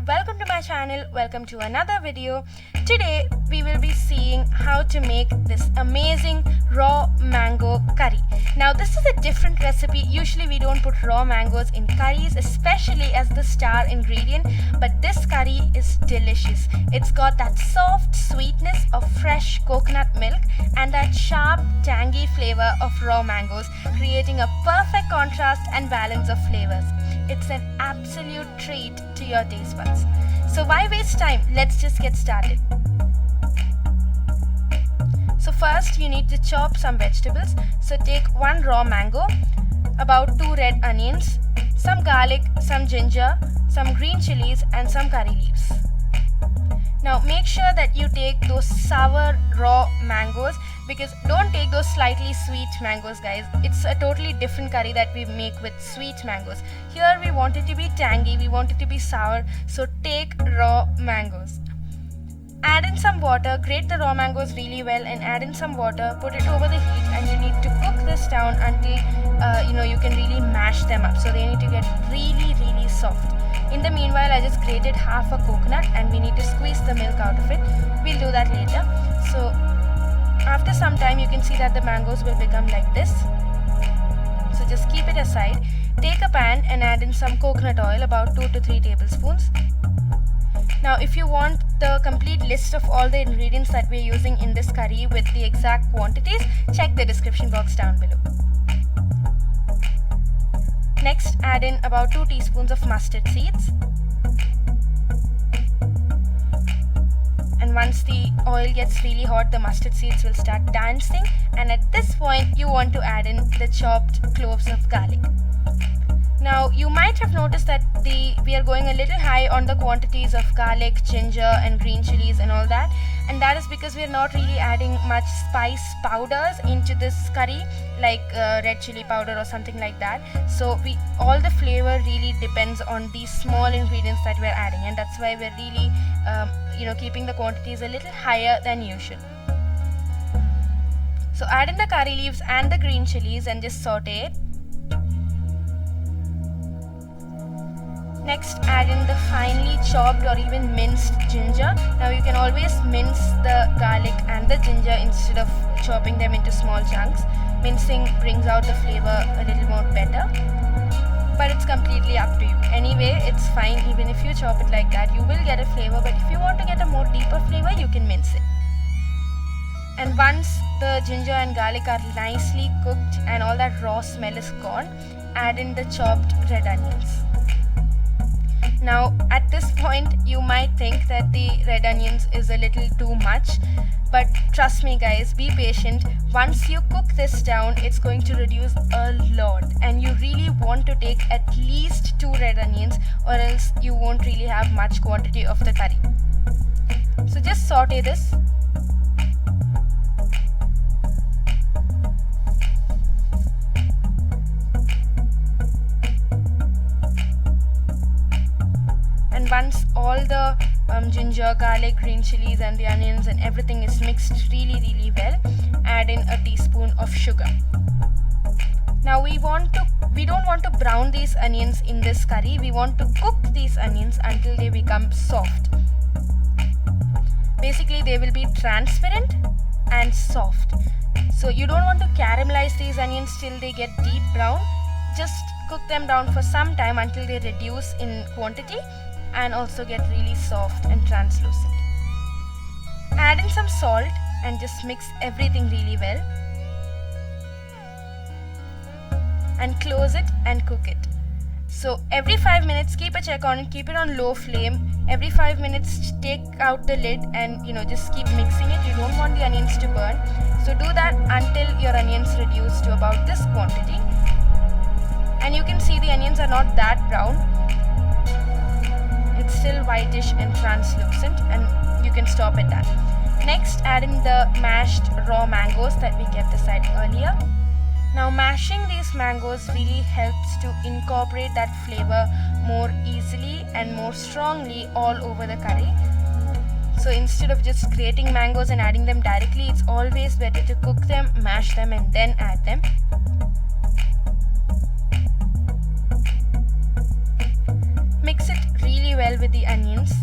welcome to my channel, welcome to another video. Today we will be seeing how to make this amazing raw mango curry. Now this is a different recipe. Usually we don't put raw mangoes in curries, especially as the star ingredient, but this curry is delicious. It's got that soft sweetness of fresh coconut milk and that sharp tangy flavor of raw mangoes, creating a perfect contrast and balance of flavors. It's an absolute treat to your taste buds. So why waste time? Let's just get started. So first you need to chop some vegetables. So take one raw mango, about 2 red onions, some garlic, some ginger, some green chillies and some curry leaves. Now make sure that you take those sour raw mangoes, because don't take those slightly sweet mangoes, guys. It's a totally different curry that we make with sweet mangoes. Here we want it to be tangy, we want it to be sour, so take raw mangoes. Add in some water, grate the raw mangoes really well and add in some water, put it over the heat, and you need to cook this down until you can really mash them up. So they need to get really soft. In the meanwhile, I just grated half a coconut and we need to squeeze the milk out of it. We'll do that later. So after some time you can see that the mangoes will become like this. So just keep it aside. Take a pan and add in some coconut oil, about 2 to 3 tablespoons. Now if you want the complete list of all the ingredients that we're using in this curry with the exact quantities, check the description box down below. Next, add in about 2 teaspoons of mustard seeds. And once the oil gets really hot, the mustard seeds will start dancing, and at this point you want to add in the chopped cloves of garlic. Now you might have noticed that we are going a little high on the quantities of garlic, ginger and green chilies and all that, and that is because we are not really adding much spice powders into this curry, like red chili powder or something like that. So all the flavor really depends on these small ingredients that we're adding, and that's why we're really keeping the quantities a little higher than usual. So add in the curry leaves and the green chilies and just saute it. Next, add in the finely chopped or even minced ginger. Now you can always mince the garlic and the ginger instead of chopping them into small chunks. Mincing brings out the flavor a little more better, but it's completely up to you. Anyway, it's fine even if you chop it like that, you will get a flavor, but if you want to get a more deeper flavor, you can mince it. And once the ginger and garlic are nicely cooked and all that raw smell is gone, add in the chopped red onions. Now at this point you might think that the red onions is a little too much, but trust me guys, be patient. Once you cook this down, it's going to reduce a lot, and you really want to take at least 2 red onions, or else you won't really have much quantity of the curry. So just saute this. Once all the ginger, garlic, green chilies and the onions and everything is mixed really well, add in a teaspoon of sugar. Now we don't want to brown these onions in this curry. We want to cook these onions until they become soft. Basically they will be transparent and soft. So you don't want to caramelize these onions till they get deep brown. Just cook them down for some time until they reduce in quantity and also get really soft and translucent. Add in some salt and just mix everything really well, and close it and cook it. So every 5 minutes keep a check on it, keep it on low flame. Every 5 minutes take out the lid and just keep mixing it. You don't want the onions to burn, so do that until your onions reduce to about this quantity. And you can see the onions are not that brown. It's still whitish and translucent, and you can stop at that. Next, add in the mashed raw mangoes that we kept aside earlier. Now mashing these mangoes really helps to incorporate that flavor more easily and more strongly all over the curry. So instead of just grating mangoes and adding them directly, it's always better to cook them, mash them and then add them. Mix it really well with the onions.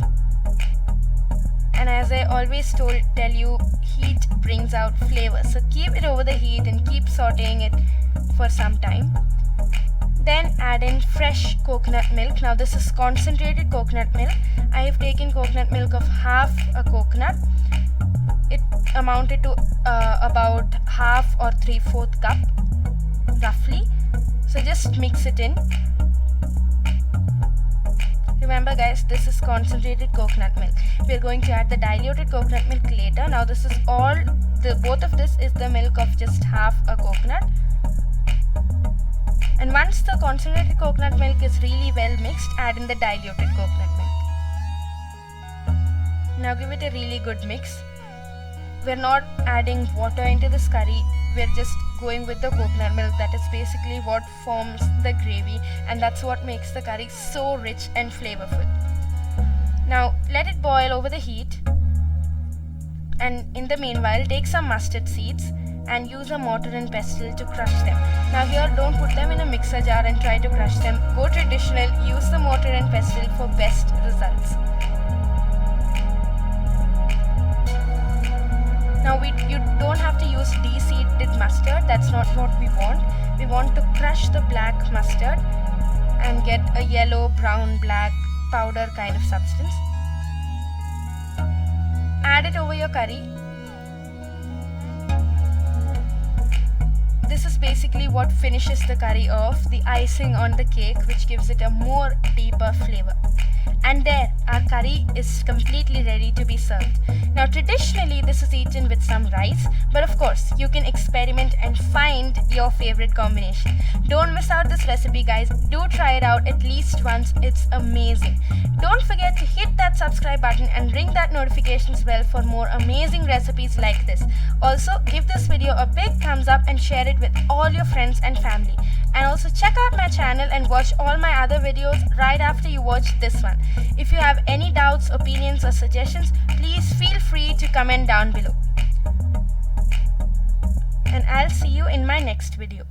And as I always tell you, heat brings out flavor. So keep it over the heat and keep sauteing it for some time. Then add in fresh coconut milk. Now this is concentrated coconut milk. I have taken coconut milk of half a coconut. It amounted to about half or 3/4 cup roughly. So just mix it in. Remember guys, this is concentrated coconut milk. We are going to add the diluted coconut milk later. Now this is all, both of this is the milk of just half a coconut. And once the concentrated coconut milk is really well mixed, add in the diluted coconut milk. Now give it a really good mix. We're not adding water into this curry. We're just going with the coconut milk. That is basically what forms the gravy, and that's what makes the curry so rich and flavorful. Now let it boil over the heat, and in the meanwhile take some mustard seeds and use a mortar and pestle to crush them. Now here, don't put them in a mixer jar and try to crush them. Go traditional, use the mortar and pestle for best results. Now you don't have to use de-seeded mustard, that's not what we want. We want to crush the black mustard and get a yellow, brown, black powder kind of substance. Add it over your curry. This is basically what finishes the curry off, the icing on the cake, which gives it a more deeper flavor. And there, our curry is completely ready to be served. Now traditionally this is eaten with some rice, but of course you can experiment and find your favorite combination. Don't miss out this recipe guys, do try it out at least once, it's amazing. Don't forget to hit that subscribe button and ring that notifications bell for more amazing recipes like this. Also give this video a big thumbs up and share it with all your friends and family. And also check out my channel and watch all my other videos right after you watch this one. If you have any doubts, opinions or suggestions, please feel free to comment down below. And I'll see you in my next video.